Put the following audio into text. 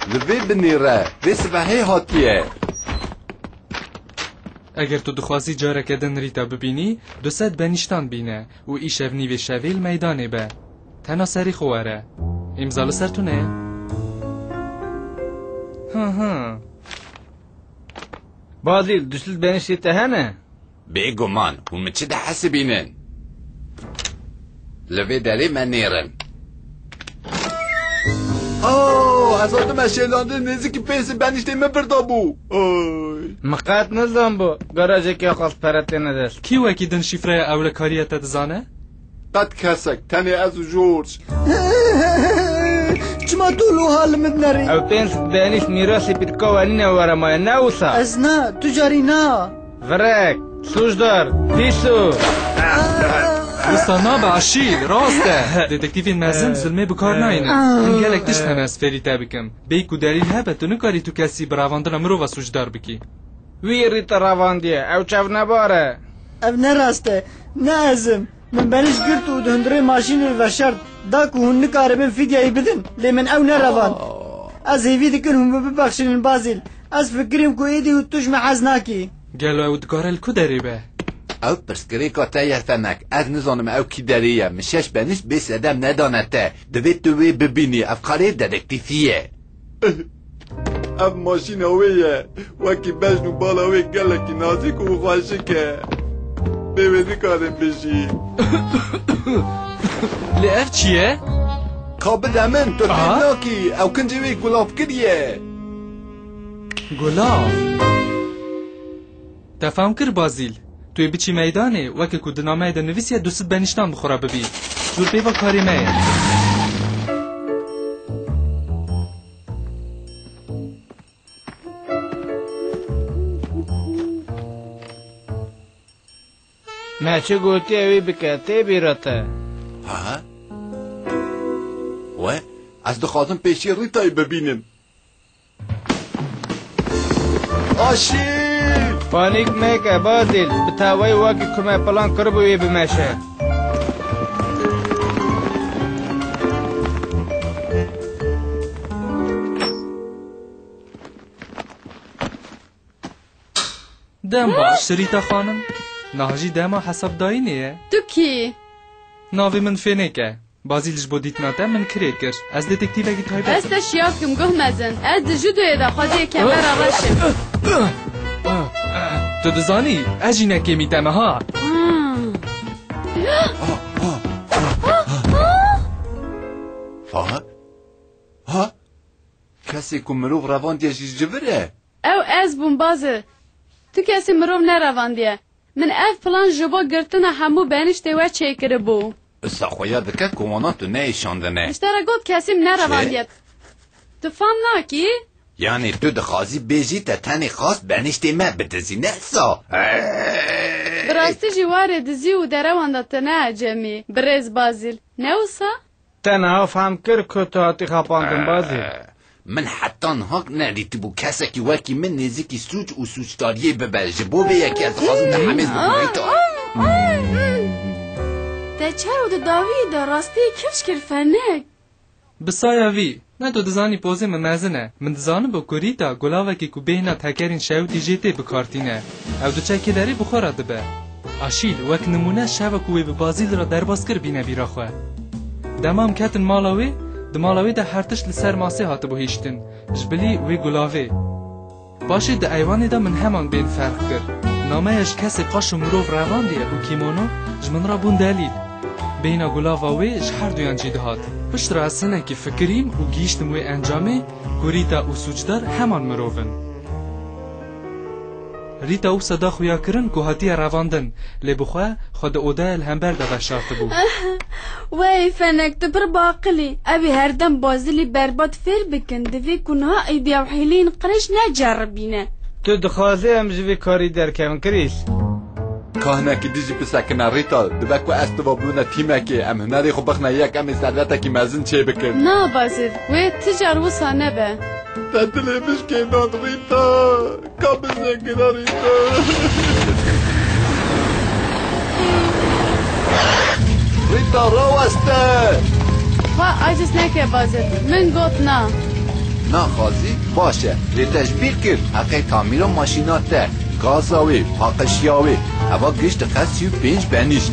لوی بنیره وی سبحی هاتیه. اگر تو دخواستی جاره کدن ریتا ببینی 200 بنیشتان بینه و ای شفنی و شویل میدانه به تنها سری خواره امضال سرتونه؟ ها بازیل دشت بنیشتی هنه؟ بگمان هم چه ده حسبینن لوی دلی من نیرن. از آدم اشیلانده نزدیکی پیس بنیشتی مبردا بو. مقات نزدم بو گراجه که خواست پرتی ندست. کی وکی دن شیفره اول کاریت دزانه؟ قد کسک تنی از جورج. چما طولو حال مدنری او پینس بینیش میراسی پید قوانین ورمای نوسا از نه تجاری نه فرق سوشدار تیسو وستانا به عشیل راسته دیتکتیوین مزن ظلمه بکار ناینه انگلک تشت همه از فریتا بکم بیکو دلیل هبه تو نکاری تو کسی براواندن مرو و سوشدار بکی وی ریتا رواندیه او چاو نباره او نراسته نه ازم من بنش گرت و دهندره ماشین و شرط دا که هون نکاره من فیدیایی بدن لی من او نروان از هیوی دکن هم ببخشن بازیل از فکریم که ایدی و توش محز ناکی گلو او دکاره الکو داری به او پرسکری که تا یفتنک از نزانم او کی داریه مشش بنش بیس ادم ندانته دوید توی ببینی افکاری ددکتیفیه او ماشین اویه وکی بجنو بالاوی گلکی نازک و خواشکه بیویدی کارم بشی لی اف چیه؟ کابل امن تو ناکی او کنجوی گلاف کریه گلاف تفهم کر بازیل توی بچی میدانه وکی که دنامه ده نویسیه 200 بنیشتان بخورا ببی جور پیوا کاری میه ما چه گوتی اوی بکته بیراته ها؟ و از دخوازم پیشی ریتای ببینم آشیل پانیک میکه بازیل بتاوی واقعی کمه پلان کربوی بمشه دم باش ریتا خانم ناجی دما حساب دایی نیه تو کی؟ ناوی من فینه که بازیلش بودیت ناته من کرید کرد از دیتکتیو اگه تای بسم از تشیاکم گه مزن از دجودوی دا خوازی کمر آرشم تو دزانی اجی نکی میتمه ها ها کسی که مروف روان دیشیش جبره او از بون بازه تو کسی مروف نرواندیه من اف پلان جبا گرتن همو بینشتی و چه کرده بو ساخویا دکه کوانا تو نیشاندنه اشترا گفت کسیم نرواندیت تو فهم ناکی؟ یعنی تو دخوازی بیجی تا تنی خواست بنیشتی ما بدزی نسا براستی جواره دزی و دروانده تنه عجمی بریز بازیل نوسا؟ تنها فهم کر که تو هاتی خواپاندن بازیل من حتی حق ندیتی بو کسی که وکی من نزیکی سوچ و سوچتاریه ببرجه بو به یکی از خواستم تحمیز بکنی تو ده چرا ده داوی ده راستی کفش کر فنک بسایا وی نه تو دزانی پوزه من مزنه من دزانم با کوریتا گلاوه که که بهنا تکرین شوتی جیته بکارتینه او دو چکی داری بخورا دبه آشیل وک نمونه شوه کوی به بازیل را درباز کر بینه بیرا خواه دمام کتن مالاوی دمالاوی ده هرتش لسر ماسه هاته بو هیشتن جبلی وی گلاوه باشه ده ایوانی ده من همان بین فرق کر نامه اش کسی قاش و مروف روان دیه و کیمونو جمن را بون دلیل بینا گلاوه اش هر دویان جیده هات پشت را سنه که فکریم و گیشتم وی انجامه گوریتا و سوچدار همان مروفن ریتا او صدا خویا کرن که هاتی رواندن لی بخواه خود اوده الهمبر ده وشاخته بو وی فنک تبر باقلی ابی هر دم بازیلی برباد فیر بکن دوی کنها ایدیا و حیلین قرش نجربینه تو دخوازی هم جوی کاری در کم کریس کهنه که دیجی پسکنه ریتا دوکو استوا بونه تیمه که ام هنری خو بخنه یک امی سلوته که مزن چه بکن نه بازید وی تجار وصا نبه تدلی بشکنان ریتا کابزه کنه ریتا ریتا رو استه وا عجز نکه بازید من گوت نه نخوازی باشه لی تشبیه کرد حقی تعمیر ماشینات گازاوی پاقشیاوی اوا گشت قد 35 بنیشت